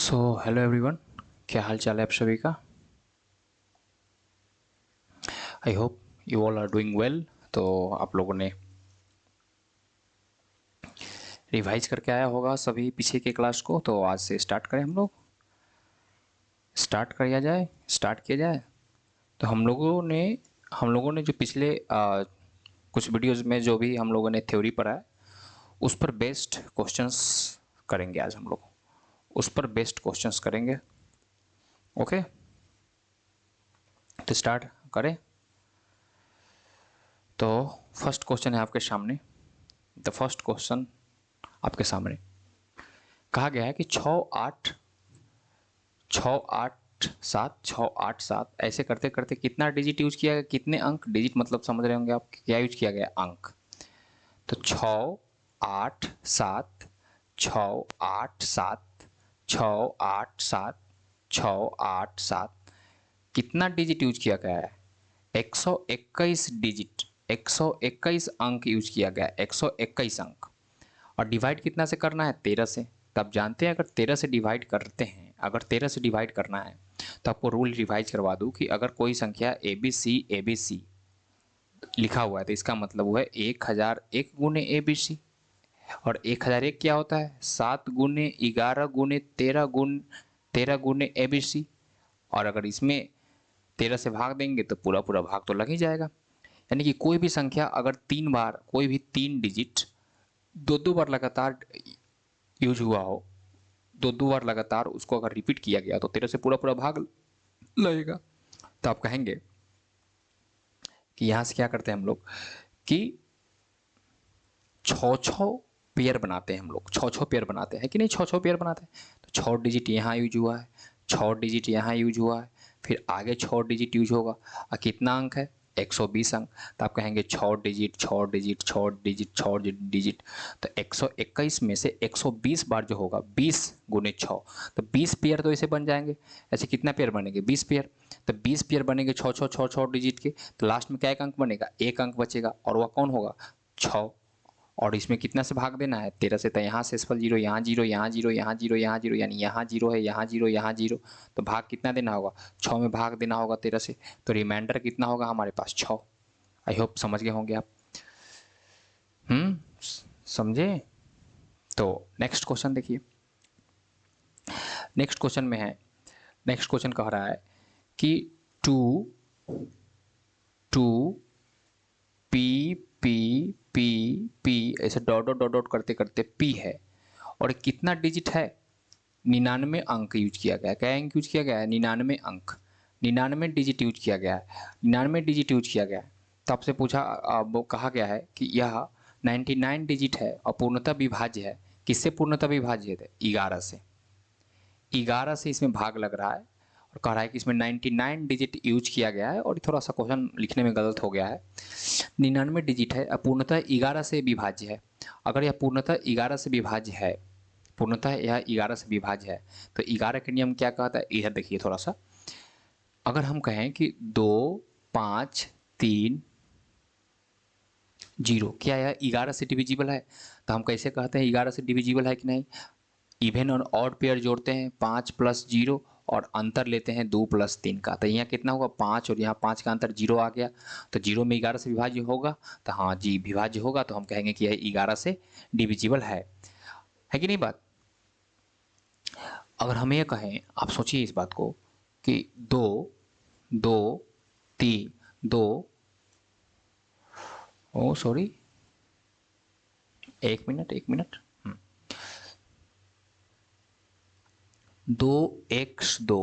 So hello everyone, क्या हाल चाल है आप सभी का। I hope you all are doing well. तो आप लोगों ने रिवाइज करके आया होगा सभी पीछे के क्लास को, तो आज से स्टार्ट करें हम लोग। स्टार्ट किया जाए। तो हम लोगों ने जो पिछले कुछ वीडियोस में जो भी हम लोगों ने थ्योरी पढ़ा है उस पर बेस्ड क्वेश्चंस करेंगे। आज हम लोग उस पर बेस्ड क्वेश्चंस करेंगे। ओके, तो स्टार्ट करें। तो फर्स्ट क्वेश्चन है आपके सामने। द फर्स्ट क्वेश्चन आपके सामने कहा गया है कि 6 8 ऐसे करते करते कितना डिजिट यूज किया गया, कितने अंक, डिजिट मतलब समझ रहे होंगे आप क्या यूज किया गया, अंक। तो 6 8 7, 6 8 7, 6 8 7, 6 8 7 कितना डिजिट यूज किया गया है? 121 डिजिट, 121 अंक यूज किया गया है, 121 अंक। और डिवाइड कितना से करना है? 13 से। तो आप जानते हैं अगर 13 से डिवाइड करते हैं, अगर 13 से डिवाइड करना है तो आपको रूल रिवाइज करवा दूं कि अगर कोई संख्या ए बी सी लिखा हुआ है तो इसका मतलब हुआ है 1001 गुने ए बी सी। और 1001 क्या होता है? 7 गुने 11 गुने 13 गुने ए बी सी। और अगर इसमें 13 से भाग देंगे तो पूरा पूरा भाग तो लग ही जाएगा। यानी कि कोई भी संख्या अगर 3 बार, कोई भी 3 डिजिट दो बार लगातार यूज हुआ हो, दो बार लगातार उसको अगर रिपीट किया गया तो 13 से पूरा पूरा भाग लगेगा। तो आप कहेंगे कि यहां से क्या करते हैं हम लोग कि छः पेयर बनाते हैं, हम लोग छः पेयर बनाते हैं कि नहीं, छः पेयर बनाते हैं। तो 6 डिजिट यहाँ यूज हुआ है, 6 डिजिट यहाँ यूज हुआ है, फिर आगे 6 डिजिट यूज होगा। और कितना अंक है? 120 अंक। तो आप कहेंगे 6 डिजिट 6 डिजिट 6 डिजिट 6 डिजिट। तो 121 में से 120 बार जो होगा 20 गुने 6, तो 20 पेयर तो ऐसे बन जाएंगे। ऐसे कितना पेयर बनेंगे? 20 पेयर। तो 20 पेयर बनेंगे 6 डिजिट के। तो लास्ट में क्या एक अंक बनेगा? एक अंक बचेगा और वह कौन होगा? 6। और इसमें कितना से भाग देना है? 13 से। तो यहाँ से सफल जीरो, यहाँ जीरो, यहाँ जीरो, यहाँ जीरो, यहाँ जीरो, यानी यहाँ जीरो है, यहाँ जीरो, यहाँ जीरो। तो भाग कितना देना होगा? 6 में भाग देना होगा 13 से। तो रिमाइंडर कितना होगा हमारे पास? 6। आई होप समझ गए होंगे आप। समझे? तो नेक्स्ट क्वेश्चन देखिए। नेक्स्ट क्वेश्चन में है, नेक्स्ट क्वेश्चन कह रहा है कि two two P P P P ऐसे डॉट डॉट डॉट डॉट करते करते पी है। और कितना डिजिट है? 99 अंक यूज किया गया है। क्या अंक यूज किया गया है? 99 अंक, 99 डिजिट यूज किया गया है, 99 डिजिट यूज किया गया है। तो आपसे पूछा, वो कहा गया है कि यह 99 डिजिट है और पूर्णतः विभाज्य है। किससे पूर्णतः विभाज्य है? 11 से। 11 से इसमें भाग लग रहा है और कह रहा है कि इसमें 99 डिजिट यूज किया गया है। और थोड़ा सा क्वेश्चन लिखने में गलत हो गया है। 99 डिजिट है, पूर्णतः 11 से विभाज्य है। अगर यह पूर्णतः 11 से विभाज्य है, पूर्णतः यह 11 से विभाज्य है, तो 11 के नियम क्या कहता है? इधर देखिए थोड़ा सा। अगर हम कहें कि 2 5 3 0, क्या यह 11 से डिविजिबल है? तो हम कैसे कहते हैं 11 से डिविजिबल है कि नहीं? इवन और ऑड पेयर जोड़ते हैं 5 + 0 और अंतर लेते हैं 2 + 3 का। तो यहाँ कितना होगा? 5 और यहाँ 5 का अंतर 0 आ गया। तो 0 में 11 से विभाज्य होगा। तो हाँ जी, विभाज्य होगा। तो हम कहेंगे कि यह 11 से डिविजिबल है कि नहीं बात? अगर हम ये कहें, आप सोचिए इस बात को कि 2 2 3 2, ओ सॉरी, एक मिनट एक मिनट, 2x2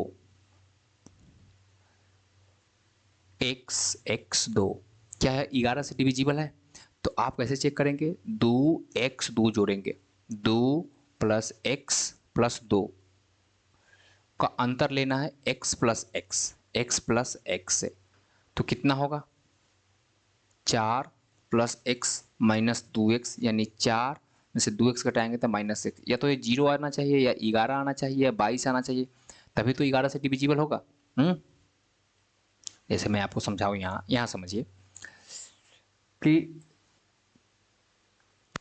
x2 क्या है? 11 से डिविजिबल है। तो आप कैसे चेक करेंगे? 2 जोड़ेंगे, 2 + x + 2 का अंतर लेना है x + x से। तो कितना होगा? 4 + x - 2x, यानी 4 में से 2x घटाएंगे तो -6। या तो ये 0 आना चाहिए, या 11 आना चाहिए, या 22 आना चाहिए, तभी तो 11 से डिविजिबल होगा। जैसे मैं आपको समझाऊं, यहाँ समझिए कि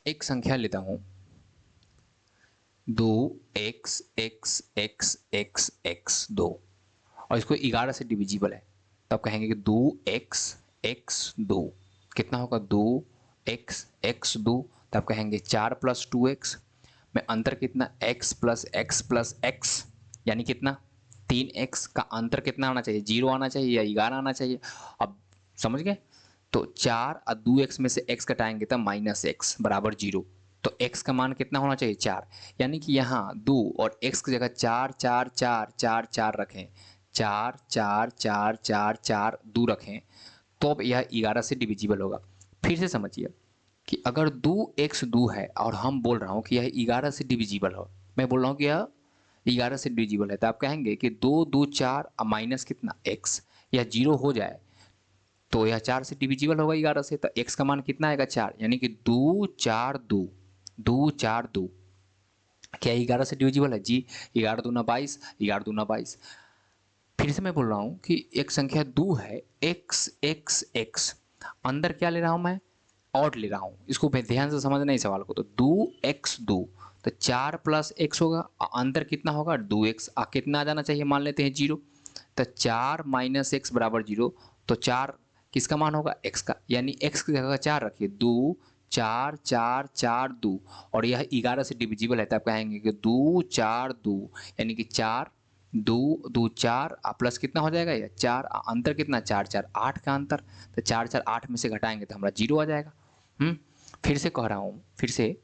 एक संख्या लेता हूं, 2 x x x x x 2, और इसको 11 से डिविजिबल है, तब कहेंगे कि 2x x 2 कितना होगा 2x x 2, तब कहेंगे 4 + 2x में अंतर कितना x + x यानी कितना 3x का अंतर कितना आना चाहिए 0 आना चाहिए या 11 आना चाहिए। अब समझ गए, तो 4 और 2x में से x घटाएंगे तब -x बराबर 0, तो x का मान कितना होना चाहिए 4, यानी कि यहाँ 2 और x की जगह 4 4 4 4 4 रखें, 4 4 4 4 4 2 रखें, तो अब यह 11 से डिविजिबल होगा। फिर से समझिए कि अगर 2x 2 है और हम बोल रहा हूँ कि यह 11 से डिविजिबल हो, मैं बोल रहा हूँ कि यह 11 से डिविजिबल है, तो आप कहेंगे कि 2 2 4 माइनस कितना x, यह 0 हो जाए तो यह 4 से डिविजिबल होगा 11 से, तो x का मान कितना आएगा 4, यानी कि 2 4 2 2 4 2 क्या 11 से डिविजिबल है जी, 11 दूना 22, 11 दूना 22। फिर से मैं बोल रहा हूँ कि एक संख्या 2 है x x x, अंदर क्या ले रहा हूँ मैं ऑड ले रहा हूँ, इसको ध्यान से समझना इस सवाल को, तो 2x 2 तो 4 + x होगा, अंदर कितना होगा 2x, कितना आ जाना चाहिए मान लेते हैं 0, तो 4 - x बराबर 0, तो 4 किसका मान होगा x का, यानी x की जगह 4 रखिए 2 4 4 4 2, और यह 11 से डिविजिबल है, तब कहेंगे कि 2 4 2 यानी कि 4 2 2 4 प्लस कितना हो जाएगा यह 4, अंतर कितना 4 4 8 का अंतर, तो 4 4 8 में से घटाएंगे तो हमारा 0 आ जाएगा। फिर से कह रहा हूँ फिर से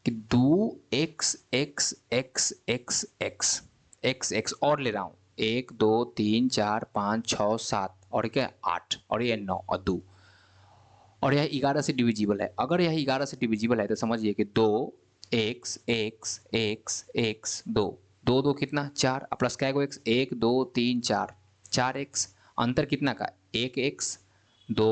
कि 2x x x x x x x और ले रहा हूँ 1 2 3 4 5 6 7 और क्या 8 और ये 9 और 2, और यह 11 से डिविजिबल है। अगर यह 11 से डिविजिबल है तो समझिए कि 2x x x x 2 2 2 कितना 4 प्लस क्या x 1 2 3 4 4x, अंतर कितना का 1x 2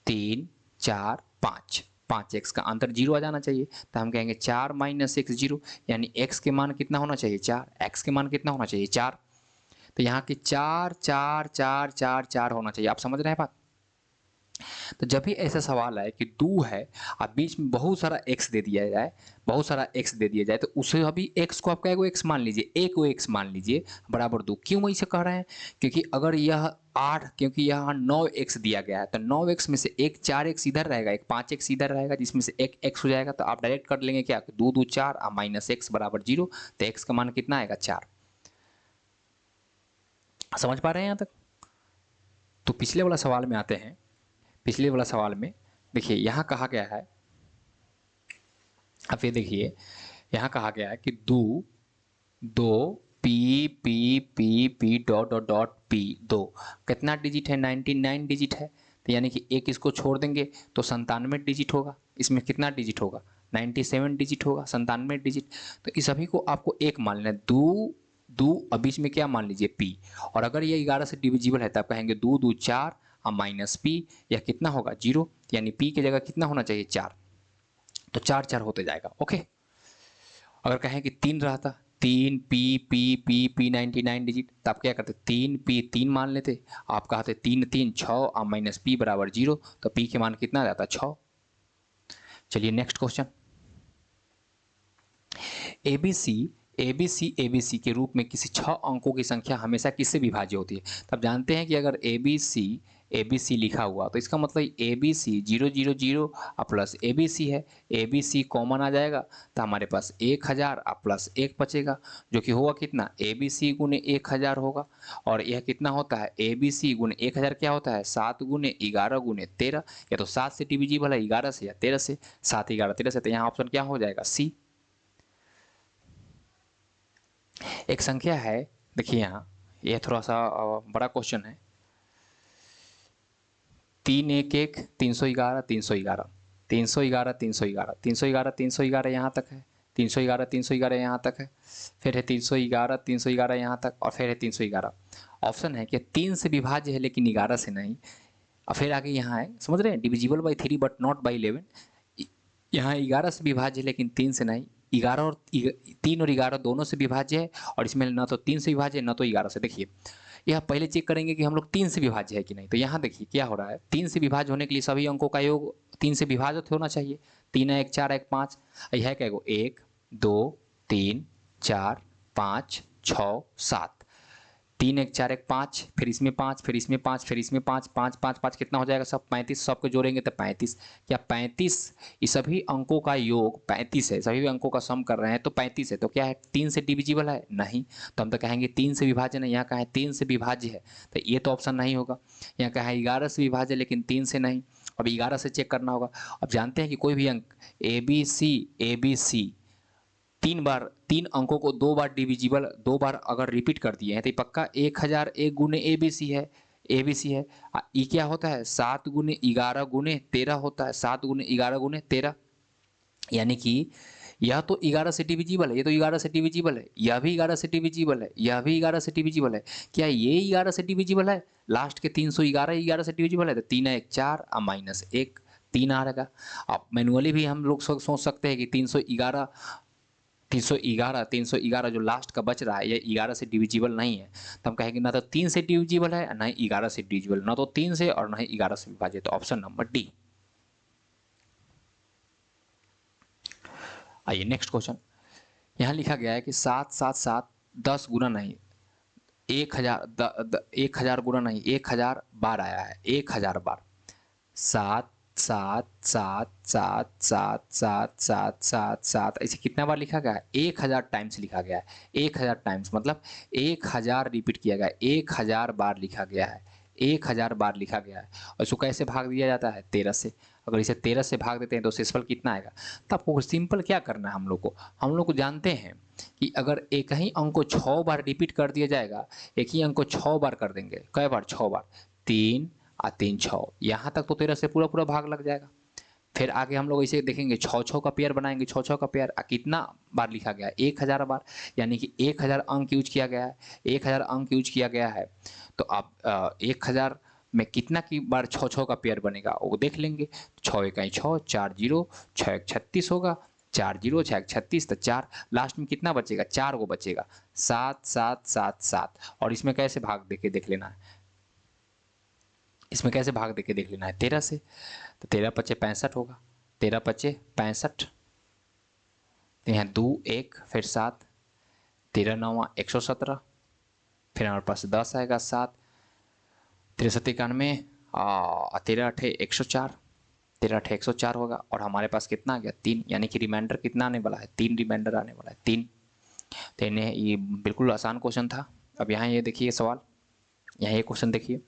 3 4 5 5x का अंतर 0 आ जाना चाहिए, तो हम कहेंगे 4 - x 0, यानी x के मान कितना होना चाहिए 4, x के मान कितना होना चाहिए 4, तो यहाँ की 4 4 4 4 4 होना चाहिए। आप समझ रहे हैं बात। तो जब भी ऐसा सवाल आए कि 2 है और बीच में बहुत सारा x दे दिया जाए, बहुत सारा x दे दिया जाए, तो उसे अभी x को आप क्या x मान लीजिए, एक को x मान लीजिए बराबर 2। क्यों ऐसे कह रहे हैं, क्योंकि अगर यह 8, क्योंकि यहाँ 9x दिया गया है, तो 9x में से एक 4x इधर रहेगा, एक 5x इधर रहेगा, जिसमें से एक x हो जाएगा, तो आप डायरेक्ट कर लेंगे क्या 2 2 4 -x बराबर 0, तो x का मान कितना आएगा 4। समझ पा रहे हैं यहाँ तक। तो पिछले वाला सवाल में आते हैं। पिछले वाला सवाल में देखिए यहाँ कहा गया है, अब ये देखिए यहाँ कहा गया है कि 2 P P P P dot dot dot P 2 कितना डिजिट है 99 डिजिट है, तो यानी कि एक इसको छोड़ देंगे तो 97 डिजिट होगा, इसमें कितना डिजिट होगा 97 डिजिट होगा, 97 डिजिट। तो इस सभी को आपको एक मान लेना है, 2 और बीच में क्या मान लीजिए पी, और अगर ये 11 से डिविजिबल है तब कहेंगे 2 2 4 माइनस पी, यह कितना होगा 0, यानी पी की जगह कितना होना चाहिए 4, तो 4 4 होते जाएगा। ओके, अगर कहें कि 3 रहता 3 P P P P 99 digit, तो आप क्या करते 3 पी 3 मान लेते, आप कहते 3 3 6 और माइनस पी बराबर 0, तो पी के मान कितना आ जाता 6। चलिए नेक्स्ट क्वेश्चन, एबीसी के रूप में किसी 6 अंकों की संख्या हमेशा किससे विभाज्य होती है। तब जानते हैं कि अगर एबीसी लिखा हुआ तो इसका मतलब एबीसी 0 0 0 प्लस एबीसी है, एबीसी कॉमन आ जाएगा, तो हमारे पास 1000 प्लस 1 बचेगा, जो कि होगा कितना एबीसी गुने 1000 होगा, और यह कितना होता है एबीसी गुने 1000 क्या होता है 7 गुने 11 गुने 13, या तो 7 से डिविजिबल है 11 से या 13 से, 7 11 13 से, तो यहाँ ऑप्शन क्या हो जाएगा सी। एक संख्या है, देखिए यहाँ यह थोड़ा सा बड़ा क्वेश्चन है, 3 1 1 311 311 311 311 311 311 यहाँ तक है, 311 311 यहाँ तक है, फिर है 311 311 यहाँ तक, और फिर है 311। ऑप्शन है कि 3 से विभाज्य है लेकिन 11 से नहीं, और फिर आगे यहाँ है समझ रहे हैं divisible by 3 but not by 11, यहाँ 11 से विभाज्य है लेकिन 3 से नहीं, 11 और 3 और 11 दोनों से विभाज्य है, और इसमें न तो 3 से विभाज्य है न तो 11 से। देखिए यह पहले चेक करेंगे कि हम लोग 3 से विभाज्य है कि नहीं, तो यहाँ देखिए क्या हो रहा है, 3 से विभाज्य होने के लिए सभी अंकों का योग 3 से विभाजित होना चाहिए, 3 1 4 1 5, यह क्या 1 2 3 4 5 6 7, 3 1 4 1 5, फिर इसमें 5, फिर इसमें 5, फिर इसमें 5, 5 5 5 कितना हो जाएगा सब 35, सबको जोड़ेंगे तो 35। क्या 35 ये सभी अंकों का योग 35 है, सभी अंकों का सम कर रहे हैं तो 35 है, तो क्या है 3 से डिविजिबल है? नहीं, तो हम तो कहेंगे 3 से विभाजन है। यहाँ कहा है 3 से विभाज्य है, तो ये तो ऑप्शन नहीं होगा। यहाँ कहा है 11 से विभाज्य लेकिन 3 से नहीं। अब 11 से चेक करना होगा। अब जानते हैं कि कोई भी अंक ए बी सी 3 बार, 3 अंकों को 2 बार डिविजिबल, 2 बार अगर रिपीट कर दिए हैं तो ये पक्का 1001 गुने ए बी सी है। ये क्या होता है 7 गुने 11 गुने 13 होता है, 7 गुने 11 गुने 13, यानी कि यह तो 11 से डिविजिबल है, ये तो 11 से डिविजिबल है, यह भी 11 से डिविजिबल है, यह भी 11 से डिविजिबल है। क्या ये 11 से डिविजिबल है? लास्ट के 311 11 से डिविजिबल है, तो 3 1 4 और माइनस 1 3 आ रहेगा। अब मैनुअली भी हम लोग सोच सकते हैं कि 311 जो लास्ट का बच रहा है ये 11 से डिविजिबल नहीं है, तो हम कहेंगे ना तो 3 से डिविजिबल है ना ही 11 से डिविजिबल, ना तो 3 से और ना ही 11 से विभाजित, तो ऑप्शन नंबर डी। आइए नेक्स्ट क्वेश्चन। यहाँ लिखा गया है कि 7 7 7 10 गुना नहीं 1000 गुना नहीं 1000 बार आया है, 1000 बार। 7 7 7 7 7 7 7 7 7 ऐसे कितना बार लिखा गया है? 1000 टाइम्स लिखा गया है। 1000 टाइम्स मतलब 1000 रिपीट किया गया है, 1000 बार लिखा गया है, 1000 बार लिखा गया है। और इसको कैसे भाग दिया जाता है? 13 से। अगर इसे 13 से भाग देते हैं तो शेषफल कितना आएगा? तो आपको सिंपल क्या करना है, हम लोग को जानते हैं कि अगर एक ही अंक को 6 बार रिपीट कर दिया जाएगा, एक ही अंक को 6 बार कर देंगे, कै बार? 6 बार, 3 और 3 6, यहाँ तक तो 13 से पूरा पूरा भाग लग जाएगा। फिर आगे हम लोग इसे देखेंगे 6 6 का पेयर बनाएंगे, 6 6 का पेयर, कितना बार लिखा गया है? 1000 बार, यानी कि 1000 अंक यूज किया गया है, 1000 अंक यूज किया गया है। तो आप 1000 में कितना की बार 6 6 का पेयर बनेगा वो देख लेंगे। 6 1 6, 4 0, 6 1 36 होगा, 4 0 6 1 36, तो 4 लास्ट में कितना बचेगा? 4 को बचेगा, 7 7 7 7। और इसमें कैसे भाग देके देख लेना है, इसमें कैसे भाग देके देख लेना है? 13 से। तो 13 पचे 65 होगा, 13 पचे 65, तो यहाँ 2 1 फिर 7, 13 9 117, फिर हमारे पास 10 आएगा 7, 13 7 91, 13 8 104, 13 8 104 होगा। और हमारे पास कितना आ गया? 3, यानी कि रिमाइंडर कितना आने वाला है? 3 रिमाइंडर आने वाला है, 3। तो इन्हें ये बिल्कुल आसान क्वेश्चन था। अब यहाँ ये देखिए सवाल, यहाँ ये क्वेश्चन देखिए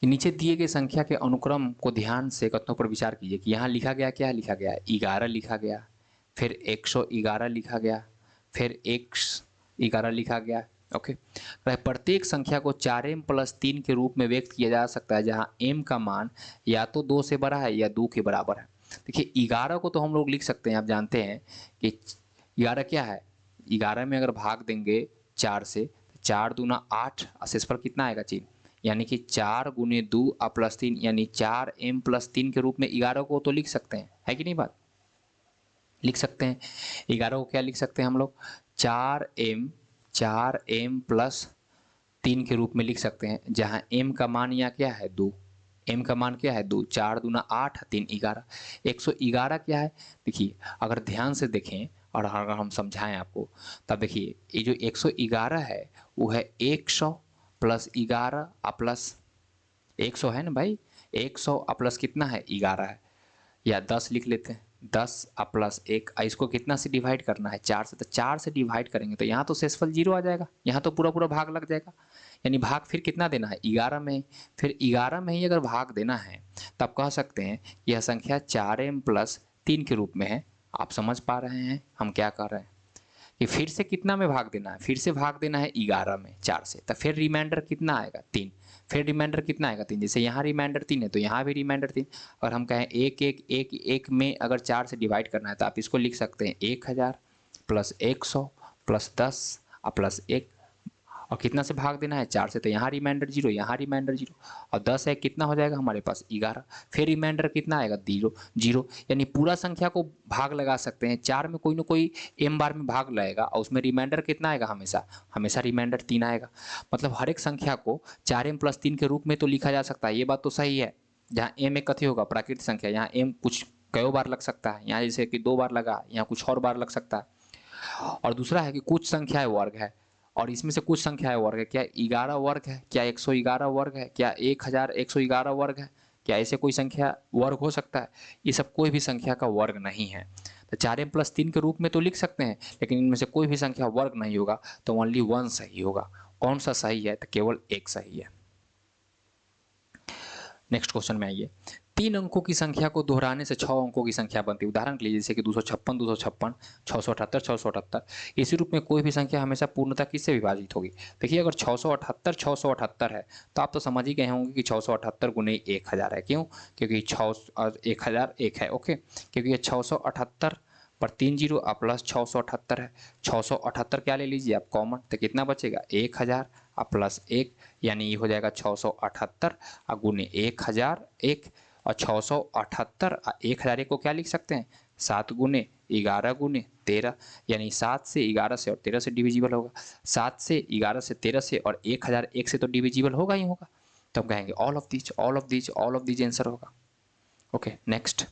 कि नीचे दिए गए संख्या के अनुक्रम को ध्यान से कथनों पर विचार कीजिए। कि यहाँ लिखा गया, क्या लिखा गया है? 11 लिखा गया, फिर 111 लिखा गया, फिर 11 लिखा गया। ओके, प्रत्येक संख्या को 4m + 3 के रूप में व्यक्त किया जा सकता है जहां m का मान या तो 2 से बड़ा है या 2 के बराबर है। देखिए 11 को तो हम लोग लिख सकते हैं, आप जानते हैं कि 11 क्या है? 11 में अगर भाग देंगे 4 से, 4 दूना 8, शेषफल कितना आएगा? 3, यानी कि 4 गुने 2 + 3, यानी 4m + 3 के रूप में 11 को तो लिख सकते हैं, है कि नहीं बात? लिख सकते हैं 11 को क्या लिख सकते हैं हम लोग? 4m + 3 के रूप में लिख सकते हैं, जहां m का मान यहाँ क्या है? 2। m का मान क्या है? 2। 4 दूना 8, 3 11। 111 क्या है? देखिए अगर ध्यान से देखें और अगर हम समझाएं आपको, तब देखिए ये जो 111 है वो है 100 + 11 प्लस 100 है ना भाई, 100 प्लस कितना है? 11 है, या 10 लिख लेते हैं, 10 प्लस 1। इसको कितना से डिवाइड करना है? 4 से, तो 4 से डिवाइड करेंगे तो यहाँ तो शेषफल 0 आ जाएगा, यहाँ तो पूरा पूरा भाग लग जाएगा। यानी भाग फिर कितना देना है? 11 में। फिर 11 में ही अगर भाग देना है तब कह सकते हैं यह संख्या 4m + 3 के रूप में है। आप समझ पा रहे हैं हम क्या कर रहे हैं? कि फिर से कितना में भाग देना है? फिर से भाग देना है 11 में 4 से, तो फिर रिमाइंडर कितना आएगा? 3। फिर रिमाइंडर कितना आएगा? 3। जैसे यहाँ रिमाइंडर 3 है तो यहाँ भी रिमाइंडर 3। और हम कहें 1 1 1 1 में अगर 4 से डिवाइड करना है तो आप इसको लिख सकते हैं 1000 + 100 + 10 प्लस 1। और कितना से भाग देना है? 4 से, तो यहाँ रिमाइंडर 0, यहाँ रिमाइंडर 0, और 10 है कितना हो जाएगा हमारे पास? 11। फिर रिमाइंडर कितना आएगा? 0 0। यानी पूरा संख्या को भाग लगा सकते हैं, 4 में कोई ना कोई m बार में भाग लगेगा और उसमें रिमाइंडर कितना आएगा? हमेशा रिमाइंडर 3 आएगा। मतलब हर एक संख्या को 4m + 3 के रूप में तो लिखा जा सकता है, ये बात तो सही है। जहाँ m एक कथी होगा? प्राकृतिक संख्या, यहाँ m कुछ कई बार लग सकता है, यहाँ जैसे कि 2 बार लगा, यहाँ कुछ और बार लग सकता है। और दूसरा है कि कुछ संख्याएं वर्ग है और इसमें से कुछ संख्याएं वर्ग है, क्या 11 वर्ग है, क्या 111 वर्ग है, क्या 1111 वर्ग है, क्या ऐसे कोई संख्या वर्ग हो सकता है? ये सब कोई भी संख्या का वर्ग नहीं है। तो 4m+3 के रूप में तो लिख सकते हैं, लेकिन इनमें से कोई भी संख्या वर्ग नहीं होगा, तो ओनली 1 सही होगा। कौन सा सही है? तो केवल 1 सही है। नेक्स्ट क्वेश्चन में आइए। 3 अंकों की संख्या को दोहराने से 6 अंकों की संख्या बनती है। उदाहरण के लिए जैसे कि 256, 256, 678, 678। इसी रूप में कोई भी संख्या हमेशा पूर्णतः किससे विभाजित होगी? देखिए अगर 678 678 है तो आप तो समझ ही गए होंगे कि 678 गुने 1000 है। क्यों? क्योंकि 1001 है। ओके, क्योंकि ये 678 पर 3 जीरो प्लस 678 है। 678 क्या ले लीजिए आप कॉमन, तो कितना बचेगा? 1000 प्लस 1, यानी ये हो जाएगा 678 गुने 1001। और 678 1001 को क्या लिख सकते हैं? 7 गुने 11 गुने 13, यानी 7 से 11 से और 13 से डिविजिबल होगा। 7 से 11 से 13 से और 1001 से तो डिविजिबल होगा ही होगा। तो हम कहेंगे all of these, all of these, all of these answer होगा। ओके, नेक्स्ट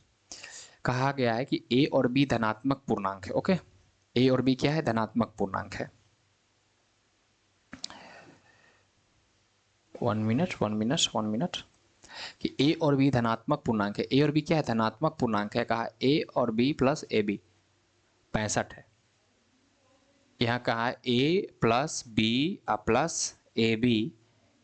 कहा गया है कि ए और बी धनात्मक पूर्णांक है। ओके, ए और बी क्या है? धनात्मक पूर्णांक है। 1 मिनट कि ए और बी धनात्मक पूर्णांक है। ए और बी क्या है? धनात्मक पूर्णांक है। कहा ए और बी प्लस ए बी 65 है। यहाँ कहा A plus B plus A B,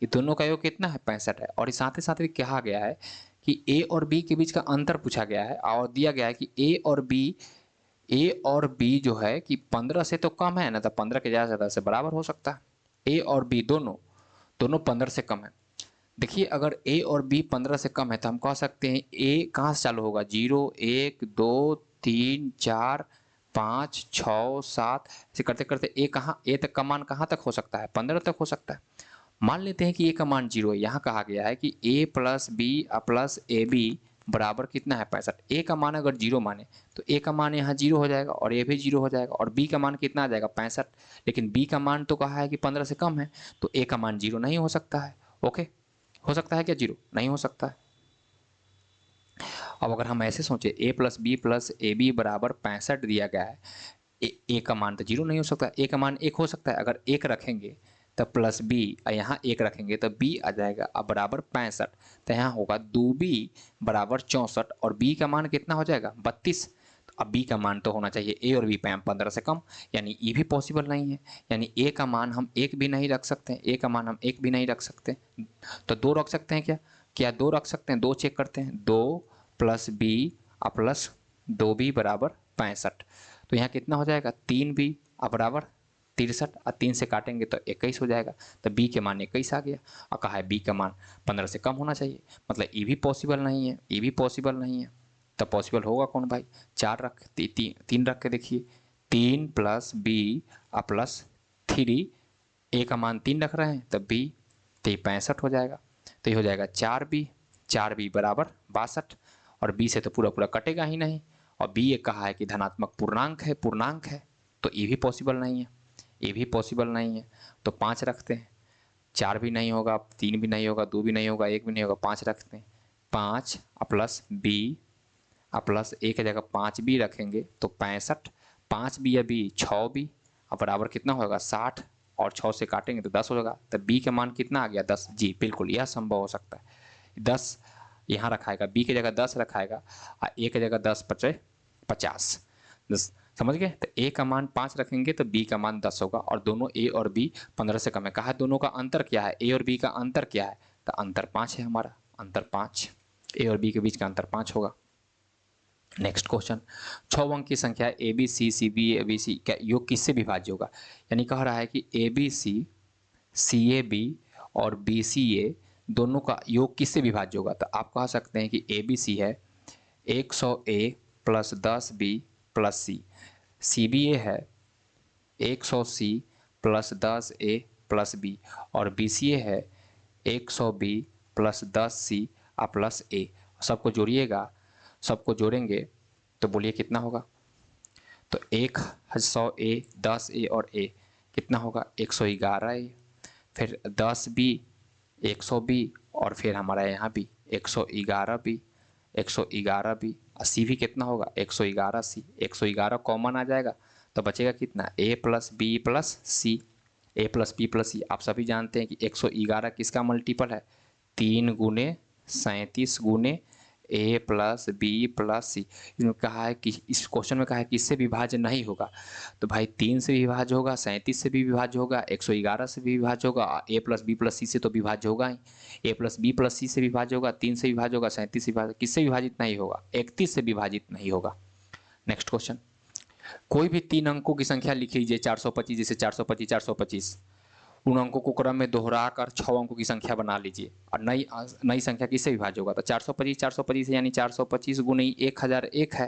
ये दोनों का योग कितना है? 65 है। और साथ ही साथ कहा गया है कि ए और बी के बीच का अंतर पूछा गया है और दिया गया है कि ए और बी जो है कि 15 से तो कम है ना, तो 15 के ज़्यादा से बराबर हो सकता है। ए और बी दोनों 15 से कम है। देखिए अगर ए और बी 15 से कम है तो हम कह सकते हैं ए कहाँ से चालू होगा? 0 1 2 3 4 5 6 7, ऐसे करते करते ए कहाँ, ए तक का मान कहाँ तक हो सकता है? 15 तक हो सकता है। मान लेते हैं कि ए का मान 0 है। यहाँ कहा गया है कि A plus B plus A B बराबर कितना है? 65। ए का मान अगर 0 माने तो ए का मान यहाँ 0 हो जाएगा और ए भी 0 हो जाएगा और बी का मान कितना आ जाएगा? 65। लेकिन बी का मान तो कहा है कि 15 से कम है, तो ए का मान 0 नहीं हो सकता है। ओके, हो सकता है क्या? 0 नहीं हो सकता है। अब अगर हम ऐसे सोचे A plus B plus A B बराबर 65 दिया गया है, ए का मान तो 0 नहीं हो सकता। ए का मान 1 हो सकता है। अगर 1 रखेंगे तो प्लस बी, यहाँ 1 रखेंगे तो बी आ जाएगा अब बराबर 65। तो यहाँ होगा 2b बराबर 64 और बी का मान कितना हो जाएगा? 32। तो अब बी का मान तो होना चाहिए ए और बी 15 से कम, यानी ये भी पॉसिबल नहीं है। यानी ए का मान हम 1 भी नहीं रख सकते, ए का मान हम 1 भी नहीं रख सकते, तो 2 रख सकते हैं क्या? क्या 2 रख सकते हैं? 2 चेक करते हैं। 2 प्लस बी प्लस 2b बराबर 65। तो यहाँ कितना हो जाएगा? 3b बराबर 63 और 3 से काटेंगे तो 21 हो जाएगा। तो बी के मान 21 आ गया और कहा है बी का मान 15 से कम होना चाहिए। मतलब ये भी पॉसिबल नहीं है, ये भी पॉसिबल नहीं है। तो पॉसिबल होगा कौन भाई? 4 रख 3 रख के देखिए। 3 प्लस बी प्लस 3, ए का मान 3 रख रहे हैं तो बी, तो ये 65 हो जाएगा। तो ये हो जाएगा 4b बराबर 62 और बी से तो पूरा पूरा कटेगा ही नहीं। और बी ये कहा है कि धनात्मक पूर्णांक है, तो ये भी पॉसिबल नहीं है, ये भी पॉसिबल नहीं है। तो 5 रखते हैं। 4 भी नहीं होगा, 3 भी नहीं होगा, 2 भी नहीं होगा, 1 भी नहीं होगा, 5 रखते हैं। 5 प्लस बी प्लस ए की जगह 5b रखेंगे तो 65। 5b या बी 6b बराबर कितना होगा? 60 और 6 से काटेंगे तो 10 होगा। तो बी का मान कितना आ गया? 10। जी बिल्कुल, यह संभव हो सकता है। 10 यहाँ रखाएगा, बी की जगह 10 रखाएगा और ए की जगह 10 × 50, 10। समझ गए? तो ए का मान 5 रखेंगे तो बी का मान 10 होगा और दोनों ए और बी 15 से कम है। कहा दोनों का अंतर क्या है? ए और बी का अंतर क्या है? तो अंतर 5 है हमारा, अंतर 5। ए और बी के बीच का अंतर 5 होगा। नेक्स्ट क्वेश्चन, 6 अंक की संख्या A B C B A B C का योग किससे विभाज्य होगा? यानी कह रहा है कि A B C A B और बी सी ए दोनों का योग किससे विभाज्य होगा? तो आप कह सकते हैं कि ए बी सी है 100 A plus 10 B plus C B A है 100 C plus 10 A plus B और बी सी ए है 100 B plus 10 C plus A. सबको जोड़िएगा, सबको जोड़ेंगे तो बोलिए कितना होगा? तो 100 ए 10 ए और ए कितना होगा? 111 ए, फिर 10 बी 100 बी और फिर हमारा यहाँ भी 111 बी 111 बी और सी भी कितना होगा? 111 सी। 111 कॉमन आ जाएगा तो बचेगा कितना, a plus B plus C, a plus B plus C. आप सभी जानते हैं कि 111 किसका मल्टीपल है, 3 गुने 37 गुने a प्लस बी प्लस सी। इसमें कहा है कि इस क्वेश्चन में कहा है कि इससे विभाज्य नहीं होगा, तो भाई 3 से विभाज्य होगा, 37 से भी विभाज्य होगा, 111 से भी विभाज्य होगा, a प्लस बी प्लस सी से तो विभाज्य होगा ही, a प्लस बी प्लस सी से विभाज्य होगा, 3 से विभाज्य होगा, 37 से विभाज्य, किससे विभाजित नहीं होगा, 31 से विभाजित नहीं होगा। नेक्स्ट क्वेश्चन, कोई भी 3 अंकों की संख्या लिख लीजिए 425, जैसे 425 425, उन अंकों को क्रम में दोहराकर 6 अंकों की संख्या बना लीजिए और नई संख्या किससे विभाज्य होगा, तो 425 यानी 425 गुने 1001 है,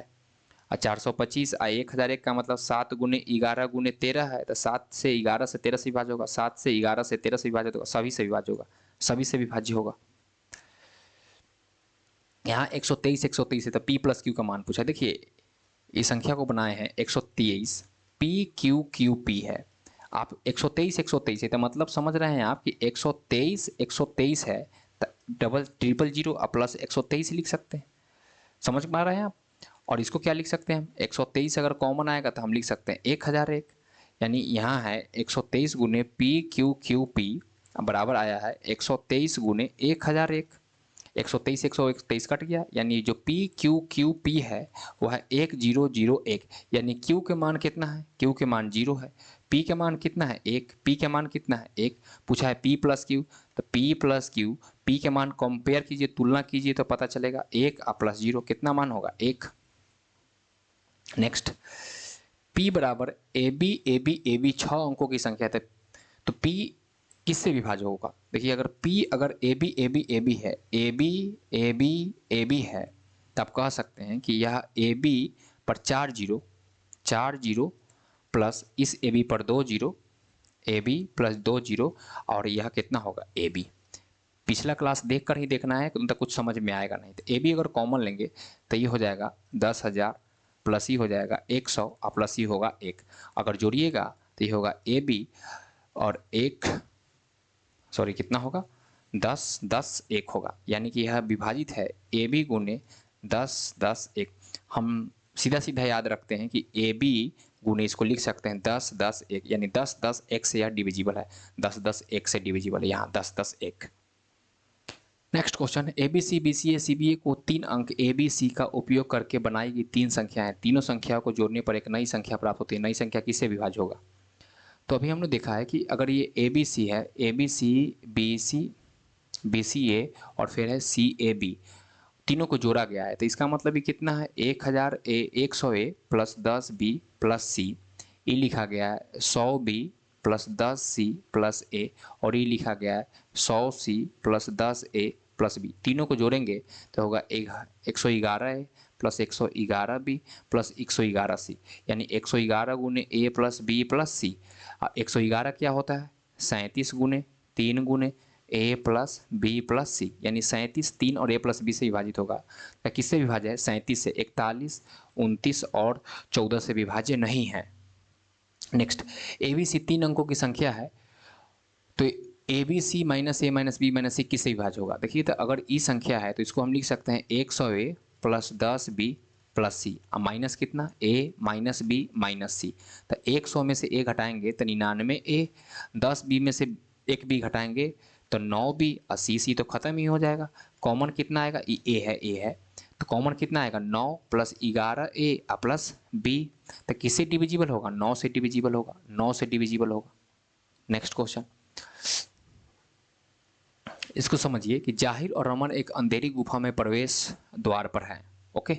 और 425 और 1001 का मतलब 7 गुने 11 गुने 13 है, तो 7 से 11 से 13 से विभाज्य होगा, 7 से 11 से 13 से विभाजित होगा, सभी से विभाज्य होगा, सभी से विभाज्य होगा। यहाँ 123 है तो P प्लस क्यू का मान पूछा। देखिए इस संख्या को बनाए हैं 123, पी क्यू क्यू पी है। आप 123 है तो मतलब समझ रहे हैं आप कि 123 है तो डबल ट्रिपल जीरो प्लस 123 लिख सकते हैं, समझ पा रहे हैं आप। और इसको क्या लिख सकते हैं हम, 123 अगर कॉमन आएगा तो हम लिख सकते हैं 1001, यानी यहाँ है 123 गुने पी क्यू क्यू पी बराबर आया है 123 गुने 1001। 123 कट गया, यानी जो पी क्यू क्यू पी है वो है 1001, यानी क्यू के मान कितना है, क्यू के मान 0 है, पी के मान कितना है 1, पी के मान कितना है 1। पूछा है पी प्लस क्यू, तो पी प्लस क्यू, पी के मान कंपेयर कीजिए, तुलना कीजिए तो पता चलेगा 1 प्लस 0 कितना मान होगा 1। नेक्स्ट, P बराबर ए बी 6 अंकों की संख्या है, तो P किससे विभाज्य होगा। देखिए अगर P अगर ए बी है, ए बी है, तो आप कह सकते हैं कि यह ए बी पर 4 जीरो प्लस इस ए बी पर 2 zero, A B plus 2 zero, और यह कितना होगा ए बी। पिछला क्लास देख कर ही देखना है, तो कुछ समझ में आएगा नहीं। तो ए बी अगर कॉमन लेंगे तो ये हो जाएगा 10,000 प्लस ही हो जाएगा 100 और प्लस ही होगा 1। अगर जोड़िएगा तो ये होगा ए बी और 1, सॉरी कितना होगा 10 10 1 होगा, यानी कि यह विभाजित है ए बी गुने 10 10 1। हम सीधा सीधा याद रखते हैं कि ए बी गुने इसको लिख सकते हैं 10 10 1, यानी 10 10 1 से यह डिविजिबल है, 10 10 1 से डिविजिबल है, यहाँ 10 10 1। Next question, ABC BCA CBA को 3 अंक एबीसी का उपयोग करके बनाई गई 3 संख्याएं, तीनों संख्याओं को जोड़ने पर एक नई संख्या प्राप्त होती है, नई संख्या किससे विभाज्य होगा। तो अभी हमने देखा है कि अगर ये एबीसी है, एबीसी बीसी बीसीए और फिर है सी ए बी, तीनों को जोड़ा गया है, तो इसका मतलब ये कितना है 1000 ए 100 ए प्लस 10 बी प्लस सी, ये लिखा गया है 100 बी प्लस 10 सी प्लस ए, और ये लिखा गया है 100 C plus 10 A plus B. तीनों को जोड़ेंगे तो होगा 111 ए प्लस 111 बी प्लस 111 सी, यानी 111 गुने ए प्लस बी प्लस सी। 111 क्या होता है 37 गुने 3 गुने ए प्लस बी प्लस सी, यानी 37 3 और ए प्लस बी से विभाजित होगा। तो किससे विभाज्य है 37 से, 41 29 और 14 से विभाज्य नहीं है। नेक्स्ट, ए बी सी 3 अंकों की संख्या है, तो A B C minus A minus B minus C किससे विभाज्य होगा। देखिए तो अगर ई संख्या है तो इसको हम लिख सकते हैं 100 ए प्लस 10 बी प्लस सी, अब माइनस कितना ए माइनस बी माइनस सी, तो 100 में से ए घटाएंगे तो 99 ए, 10 बी में से एक बी घटाएंगे तो 9 बी, और सी तो खत्म ही हो जाएगा। कॉमन कितना आएगा, ए है तो कॉमन कितना आएगा 9 प्लस 11 ए प्लस बी, तो किससे डिविजिबल होगा 9 से डिविजिबल होगा, 9 से डिविजिबल होगा। नेक्स्ट क्वेश्चन, इसको समझिए कि जाहिर और रमन एक अंधेरी गुफा में प्रवेश द्वार पर है। ओके,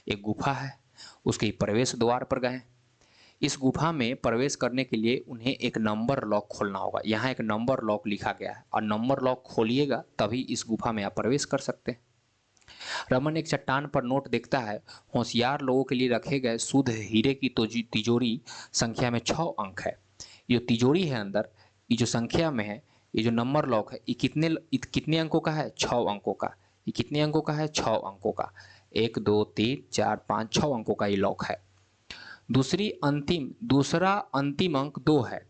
एक गुफा है, उसके प्रवेश द्वार पर गए। इस गुफा में प्रवेश करने के लिए उन्हें एक नंबर लॉक खोलना होगा। यहाँ एक नंबर लॉक लिखा गया है और नंबर लॉक खोलिएगा तभी इस गुफा में आप प्रवेश कर सकते हैं। रमन एक चट्टान पर नोट देखता है, होशियार लोगों के लिए रखे गए शुद्ध हीरे की तिजोरी संख्या में 6 अंक है। ये तिजोरी है अंदर, ये जो संख्या में है, ये जो नंबर लॉक है, ये कितने अंकों का है 6 अंकों का। ये कितने अंकों का है 6 अंकों का, 1 2 3 4 5 6 अंकों का ये लॉक है। दूसरा अंतिम अंक 2 है,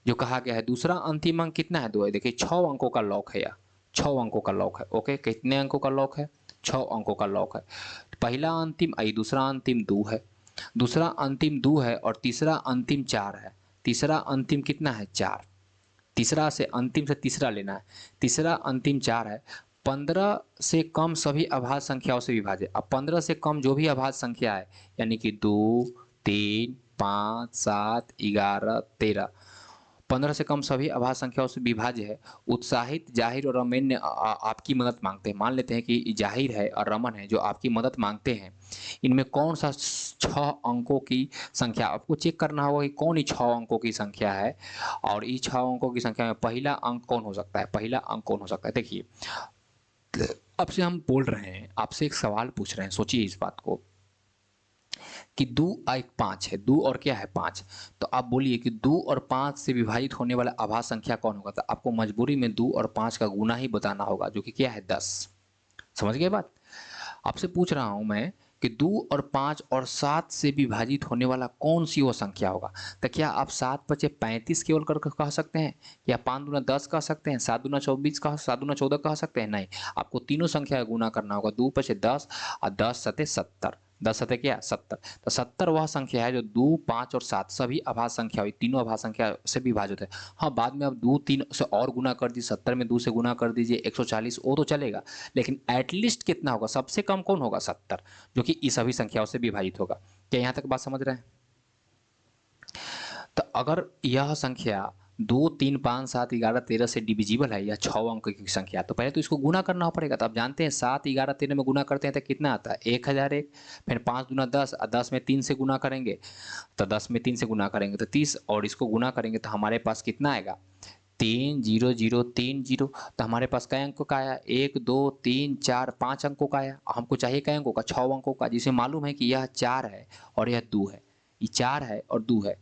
जो कहा गया है दूसरा अंतिम अंक कितना है 2 है। देखिए 6 अंकों का लॉक है, या 6 अंकों का लॉक है। ओके, कितने अंकों का लॉक है 6 अंकों का लॉक है। पहला अंतिम आई दूसरा अंतिम 2 है, दूसरा अंतिम 2 है और तीसरा अंतिम 4 है। तीसरा अंतिम कितना है? 4। तीसरा से अंतिम से तीसरा लेना है। तीसरा अंतिम 4 है। 15 से कम सभी अभाज्य संख्याओं से विभाजित। अब 15 से कम जो भी अभाज्य संख्या है, यानी कि 2, 3, 5, 7, 11, 13, 15 से कम सभी अभाज्य संख्याओं से विभाज्य है। उत्साहित, जाहिर और रमन ने आपकी मदद मांगते हैं। मान लेते हैं कि जाहिर है और रमन है जो आपकी मदद मांगते हैं। इनमें कौन सा 6 अंकों की संख्या, आपको चेक करना होगा कि कौन ही 6 अंकों की संख्या है, और इस 6 अंकों की संख्या में पहला अंक कौन हो सकता है? पहला अंक कौन हो सकता है? देखिए, आपसे हम बोल रहे हैं, आपसे एक सवाल पूछ रहे हैं, सोचिए इस बात को कि 2 एक 5 है। 2 और क्या है? 5। तो आप बोलिए कि 2 और 5 से विभाजित होने वाला अभाज्य संख्या कौन होगा? तो आपको मजबूरी में 2 और 5 का गुना ही बताना होगा, जो कि क्या है? 10। समझ गए बात? आपसे पूछ रहा हूं मैं कि 2 और 5 और 7 से विभाजित होने वाला कौन सी वो संख्या होगा? तो क्या आप 7 बचे 35 केवल कर कह सकते हैं, या 5 दूना 10 कह सकते हैं, 7 दूना 24 कह, 7 दूना 14 कह सकते हैं? नहीं, आपको तीनों संख्या का गुना करना होगा। 2 बचे 10 और 10 सते 70। 10 सते क्या? 70। तो 70 वह संख्या है जो 2, 5 और 7 सभी अभाज्य संख्या हुई, तीनों अभाज्य संख्या से विभाजित है। हाँ, बाद में आप 2, 3 से और गुना कर दीजिए, 70 में 2 से गुना कर दीजिए, 140, वो तो चलेगा, लेकिन एटलीस्ट कितना होगा? सबसे कम कौन होगा? 70, जो कि इस सभी संख्याओं से विभाजित होगा। क्या यहाँ तक बात समझ रहे हैं? तो अगर यह संख्या 2, 3, 5, 7, 11, 13 से डिविजिबल है, या 6 अंक की संख्या, तो पहले तो इसको गुना करना पड़ेगा। तो आप जानते हैं 7, 11, 13 में गुना करते हैं तो कितना आता है? 1001। फिर 5 दूना 10 और 10 में 3 से गुना करेंगे, तो 10 में 3 से गुना करेंगे तो 30, और इसको गुना करेंगे तो हमारे पास कितना आएगा? 30030। तो हमारे पास कई अंकों का आया? 1, 2, 3, 4, 5 अंकों का आया। हमको चाहिए कई अंकों का? 6 अंकों का, जिसे मालूम है कि यह 4 है और यह 2 है। ये 4 है और 2 है।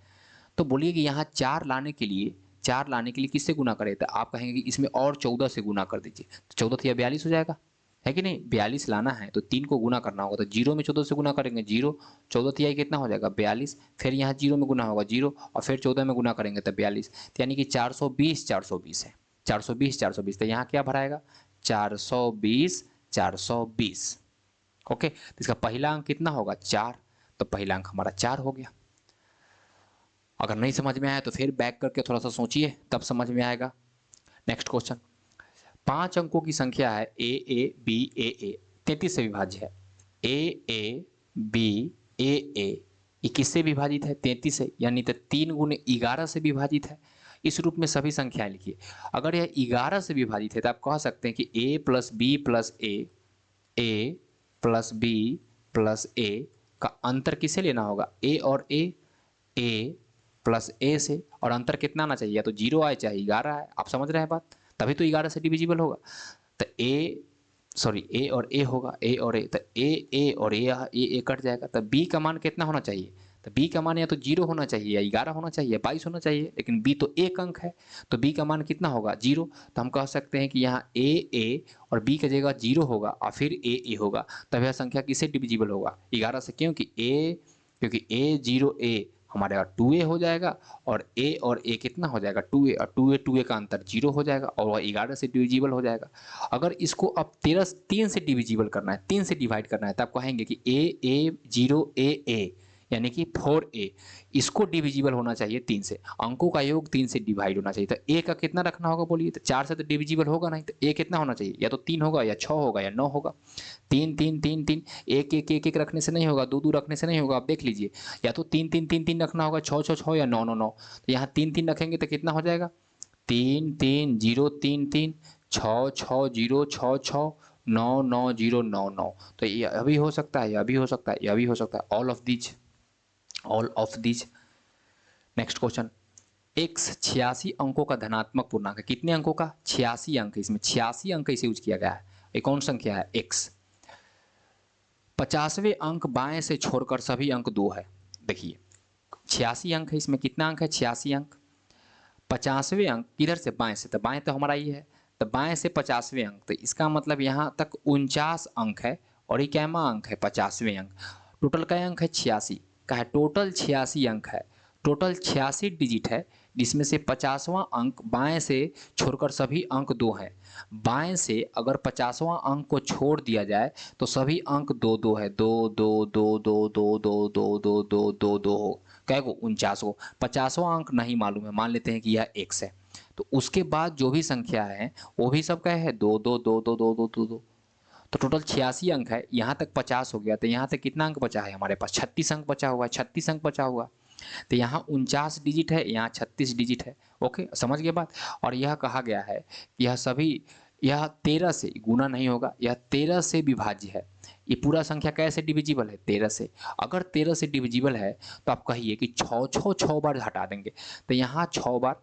तो बोलिए कि यहाँ 4 लाने के लिए, 4 लाने के लिए किससे गुना करें? तो आप कहेंगे कि इसमें और 14 से गुना कर दीजिए। तो 14 तो यह 42 हो जाएगा, है कि नहीं? 42 लाना है तो 3 को गुना करना होगा। तो 0 में 14 से गुना करेंगे, 0, 14 तिहाई कितना हो जाएगा? 42। फिर यहाँ 0 में गुना होगा, 0, और फिर 14 में गुना करेंगे तो 42। तो यानी कि 420 420 है। 420 420, तो यहाँ क्या भराएगा? 420 420। ओके, तो इसका पहला अंक कितना होगा? 4। तो पहला अंक हमारा 4 हो गया। अगर नहीं समझ में आया तो फिर बैक करके थोड़ा सा सोचिए, तब समझ में आएगा। नेक्स्ट क्वेश्चन, 5 अंकों की संख्या है ए 33 से विभाज्य है। ए ये किससे विभाजित है? 33 से, यानी तो 3 गुने 11 से विभाजित है। इस रूप में सभी संख्याएं लिखिए। अगर यह 11 से विभाजित है तो आप कह सकते हैं कि A plus B plus A plus B plus ए का अंतर किसे लेना होगा? ए और ए प्लस ए से, और अंतर कितना आना चाहिए? या तो 0 आए चाहे 11 आए। आप समझ रहे हैं बात? तभी तो 11 से डिविजिबल होगा। तो ए और ए होगा, ए और ए, तो ए और ए कट जाएगा। तो बी का मान कितना होना चाहिए? तो बी का मान या तो 0 होना चाहिए, या 11 होना चाहिए, 22 होना चाहिए, लेकिन बी तो एक अंक है, तो बी का मान कितना होगा? 0। तो हम कह सकते हैं कि यहाँ ए और बी की जगह 0 होगा और फिर ए होगा। तब यह संख्या किससे डिविजिबल होगा? 11 से। क्योंकि ए 0 ए हमारे यहाँ 2a हो जाएगा, और ए कितना हो जाएगा? 2a, और 2a का अंतर 0 हो जाएगा, और वह 11 से डिविजिबल हो जाएगा। अगर इसको अब 3 से डिविजिबल करना है, 3 से डिवाइड करना है, तब कहेंगे कि ए 0 ए, यानी कि 4a, इसको डिविजिबल होना चाहिए 3 से। अंकों का योग 3 से डिवाइड होना चाहिए। तो ए का कितना रखना होगा बोलिए? तो 4 से तो डिविजिबल होगा नहीं, तो ए कितना होना चाहिए? या तो 3 होगा, या 6 होगा, या 9 होगा। 3 3 3 3, एक रखने से नहीं होगा, 2 रखने से नहीं होगा। आप देख लीजिए, या तो 3 3 3 3 रखना होगा, 6 6 6, या 9 9 9। तो यहाँ 3 3 रखेंगे तो कितना हो जाएगा? 3 3 0 3 3, 6 6 0 6 6, 9 9 0 9 9। तो ये अभी हो सकता है, यह भी हो सकता है, यह भी हो सकता है। All of these. Next question, x 86 अंकों का धनात्मक पूर्णांक है। कितने अंकों का? 86 अंक। इसमें 86 अंक इसे यूज किया गया है। ये कौन संख्या है? x। 50वें अंक बाएं से छोड़कर सभी अंक 2 है। देखिए 86 अंक है, इसमें कितना अंक है? 86 अंक। 50वें अंक किधर से? बाएं से। तो बाएं तो हमारा ये है, तो बाएं से 50वें अंक, तो इसका मतलब यहाँ तक 49 अंक है, और ये कैमा अंक है? 50वें अंक। टोटल क्या अंक है? 86 का है। टोटल 86 अंक है, टोटल 86 डिजिट है। जिसमें से 50वां अंक बाएं से छोड़कर सभी अंक 2 हैं। बाएं से अगर 50वां अंक को छोड़ दिया जाए तो सभी अंक 2 2 है, 2 2 2 2 2 2 2 2 2 2 2 हो कै को 49 को। 50वां अंक नहीं मालूम है, मान लेते हैं कि यह x है। तो उसके बाद जो भी संख्या है वो भी सब क्या है, 2 2 2 2 2 2 2 2। तो टोटल 86 अंक है, यहाँ तक 50 हो गया, तो यहाँ तक कितना अंक बचा है हमारे पास, 36 अंक बचा हुआ है, 36 अंक बचा हुआ। तो यहाँ 49 डिजिट है, यहाँ 36 डिजिट है। ओके, समझ गए बात। और यह कहा गया है कि यह सभी, यह 13 से गुना नहीं होगा, यह 13 से विभाज्य है। ये पूरा संख्या कैसे डिविजिबल है, 13 से। अगर 13 से डिविजिबल है तो आप कहिए कि 6 बार हटा देंगे, तो यहाँ 6 बार,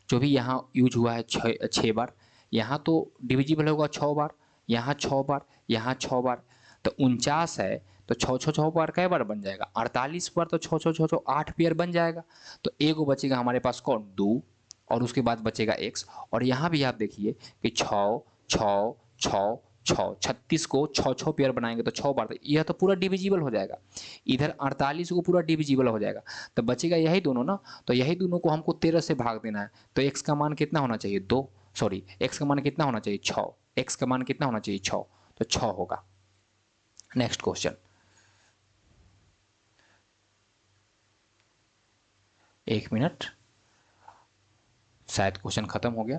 जो भी यहाँ यूज हुआ है 6 बार, यहाँ तो डिविजिबल होगा 6 बार, यहाँ 6 बार, यहाँ 6 बार। तो 49 है तो 6 बार कै बार बन जाएगा, 48 बार, तो 6 8 पेयर बन जाएगा। तो एगो बचेगा हमारे पास कौन, 2, और उसके बाद बचेगा x। और यहाँ भी आप देखिए कि 6 6 6 6, 36 को 6 पेयर बनाएंगे तो 6 बार, तो यह तो पूरा डिविजिबल हो जाएगा। इधर 48 को पूरा डिविजिबल हो जाएगा, तो बचेगा यही दोनों ना। तो यही दोनों को हमको 13 से भाग देना है, तो x का मान कितना होना चाहिए, 2, सॉरी x का मान कितना होना चाहिए, 6, x का मान कितना होना चाहिए, 6, तो 6 होगा। नेक्स्ट क्वेश्चन, एक मिनट, शायद क्वेश्चन खत्म हो गया।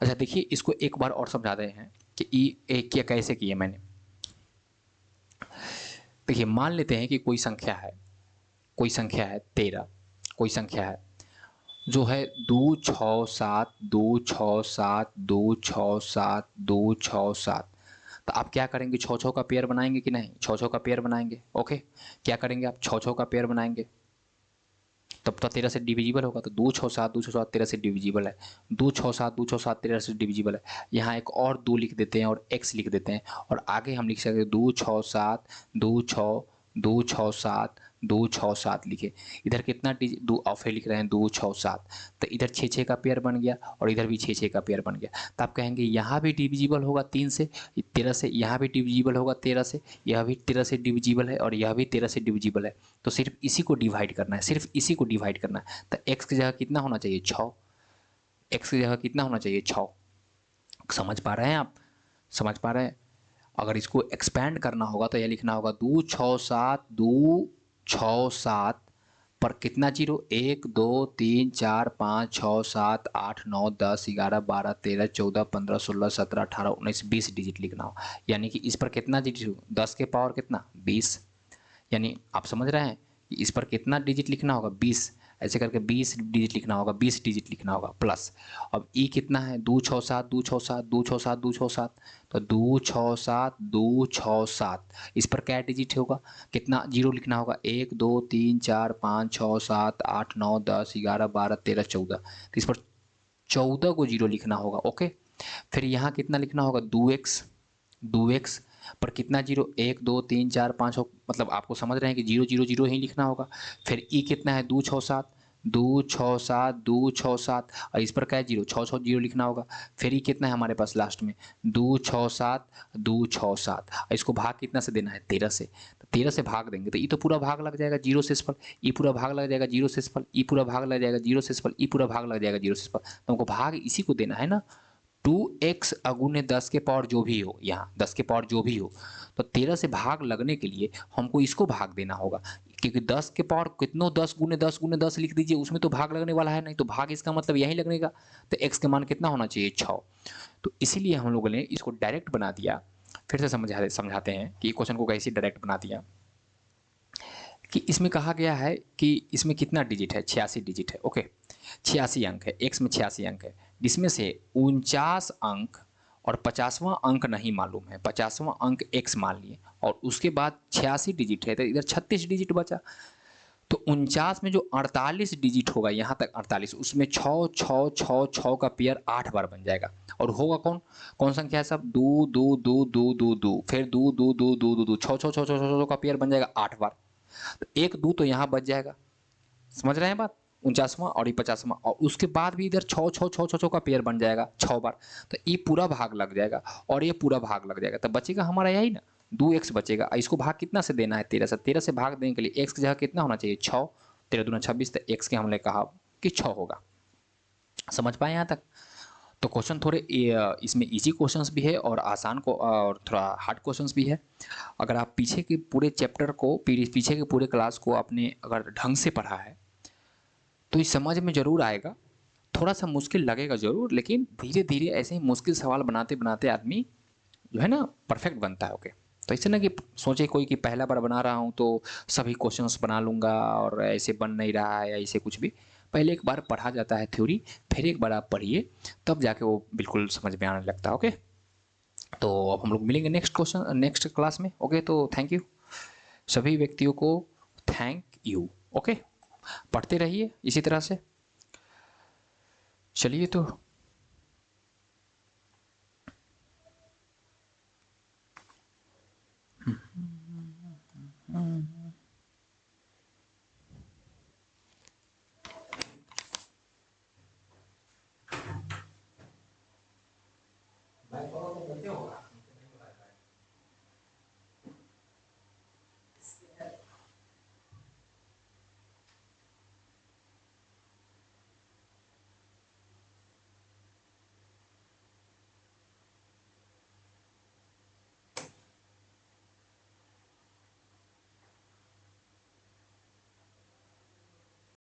अच्छा देखिए, इसको एक बार और समझा रहे हैं कि ये क्या कैसे किए मैंने। देखिए, मान लेते हैं कि कोई संख्या है 13, कोई संख्या है जो है 2 6 7 2 6 7 2 6 7 2 6 7। तो आप क्या करेंगे, 6 का पेयर बनाएंगे कि नहीं, 6 का पेयर बनाएंगे। ओके, क्या करेंगे आप, 6 का पेयर बनाएंगे, तब तो 13 से डिविजिबल होगा। तो 2 6 7 2 6 7 13 से डिविजिबल है, 2 6 7 2 6 7 13 से डिविजिबल है। यहाँ एक और 2 लिख देते हैं और x लिख देते हैं, और आगे हम लिख सकते हैं 2 6 7 2 6 2 6 7 2 6 7 लिखे। इधर कितना दो ऑफे लिख रहे हैं, 2 6 7, तो इधर 6 का पेयर बन गया और इधर भी 6 का पेयर बन गया। तो आप कहेंगे यहाँ भी डिविजिबल होगा 3 से, 13 से, यहाँ भी डिविजिबल होगा 13 से, यह भी 13 से डिविजिबल है और यह भी 13 से डिविजिबल है। तो सिर्फ इसी को डिवाइड करना है, सिर्फ इसी को डिवाइड करना है। तो x की जगह कितना होना चाहिए, 6, x की जगह कितना होना चाहिए, 6। समझ पा रहे हैं आप, समझ पा रहे हैं। अगर इसको एक्सपैंड करना होगा तो यह लिखना होगा 2 6 7 2 6 7 पर कितना जीरो, 1 2 3 4 5 6 7 8 9 10 11 12 13 14 15 16 17 18 19 20 डिजिट लिखना हो। यानी कि इस पर कितना डिजिट, 10 के पावर कितना, 20। यानी आप समझ रहे हैं कि इस पर कितना डिजिट लिखना होगा, 20। ऐसे करके 20 डिजिट लिखना होगा, 20 डिजिट लिखना होगा प्लस। अब ई कितना है, 2 6 7 2 6 7 2 6 7 2 6 7, तो 2 6 7 2 6 7। इस पर क्या डिजिट होगा, कितना जीरो लिखना होगा, 1 2 3 4 5 6 7 8 9 10 11 12 13 14। तो इस पर 14 को जीरो लिखना होगा। ओके, फिर यहाँ कितना लिखना होगा, 2x पर कितना जीरो, 1 2 3 4 5, मतलब आपको समझ रहे हैं कि 0 0 0 ही लिखना होगा। फिर ई कितना है, 2 6 7 2 6 7 2 6 7, और इस पर क्या है, 0 6 6 0 लिखना होगा। फिर ई कितना है हमारे पास लास्ट में, 2 6 7 2 6 7, और इसको भाग कितना से देना है, 13 से। तो 13 से भाग देंगे तो ई तो पूरा भाग लग जाएगा 0 से सफल, ई पूरा भाग लग जाएगा 0 से सफल, ई पूरा भाग लग जाएगा 0 से सफल, ई पूरा भाग लग जाएगा 0 से सफल। तो हमको भाग इसी को देना है ना, 2x अगुने 10 के पावर जो भी हो, यहाँ 10 के पावर जो भी हो, तो 13 से भाग लगने के लिए हमको इसको भाग देना होगा, क्योंकि 10 के पावर कितनों 10 गुने 10 गुने 10 लिख दीजिए, उसमें तो भाग लगने वाला है नहीं, तो भाग इसका मतलब यही लगने का। तो x के मान कितना होना चाहिए, 6। तो इसीलिए हम लोगों ने इसको डायरेक्ट बना दिया। फिर से समझाते हैं कि क्वेश्चन को कैसे डायरेक्ट बना दिया। कि इसमें कहा गया है कि इसमें कितना डिजिट है, 86 डिजिट है। ओके, 86 अंक है, x में 86 अंक है, जिसमें से 49 अंक और 50वां अंक नहीं मालूम है, 50वां अंक x मान लिए, और उसके बाद 86 डिजिट है, तो इधर 36 डिजिट बचा। तो 49 में जो 48 डिजिट होगा, यहाँ तक 48, उसमें 6 6 6 6 का पेयर 8 बार बन जाएगा। और होगा कौन कौन संख्या है सब, 2 2 2 2 2 2, फिर 2 2 2 2 2 2, 6 6 6 6 6 का पेयर बन जाएगा 8 बार। तो 1 2 तो यहाँ बच जाएगा, समझ रहे हैं बात, 49वां और ये 50वां, और उसके बाद भी इधर 6 6 6 6 का पेयर बन जाएगा 6 बार। तो ये पूरा भाग लग जाएगा और ये पूरा भाग लग जाएगा, तो बचेगा हमारा यही ना, 2x बचेगा। इसको भाग कितना से देना है, 13 से। 13 से भाग देने के लिए x की जगह कितना होना चाहिए, 6, 13 दूना 26, तो x के हमने कहा कि 6 होगा। समझ पाए यहाँ तक? तो क्वेश्चन थोड़े इसमें इजी क्वेश्चंस भी है और आसान को और थोड़ा हार्ड क्वेश्चंस भी है। अगर आप पीछे के पूरे चैप्टर को पीछे के पूरे क्लास को आपने अगर ढंग से पढ़ा है तो ये समझ में ज़रूर आएगा। थोड़ा सा मुश्किल लगेगा ज़रूर, लेकिन धीरे धीरे ऐसे ही मुश्किल सवाल बनाते बनाते आदमी जो है ना परफेक्ट बनता है। ओके, तो ऐसे ना कि सोचे कोई कि पहला बार बना रहा हूँ तो सभी क्वेश्चंस बना लूँगा और ऐसे बन नहीं रहा है या ऐसे कुछ भी। पहले एक बार पढ़ा जाता है थ्योरी, फिर एक बार आप पढ़िए, तब जाके वो बिल्कुल समझ में आने लगता है। ओके, तो अब हम लोग मिलेंगे नेक्स्ट क्लास में। ओके, तो थैंक यू सभी व्यक्तियों को, थैंक यू। ओके, पढ़ते रहिए इसी तरह से। चलिए तो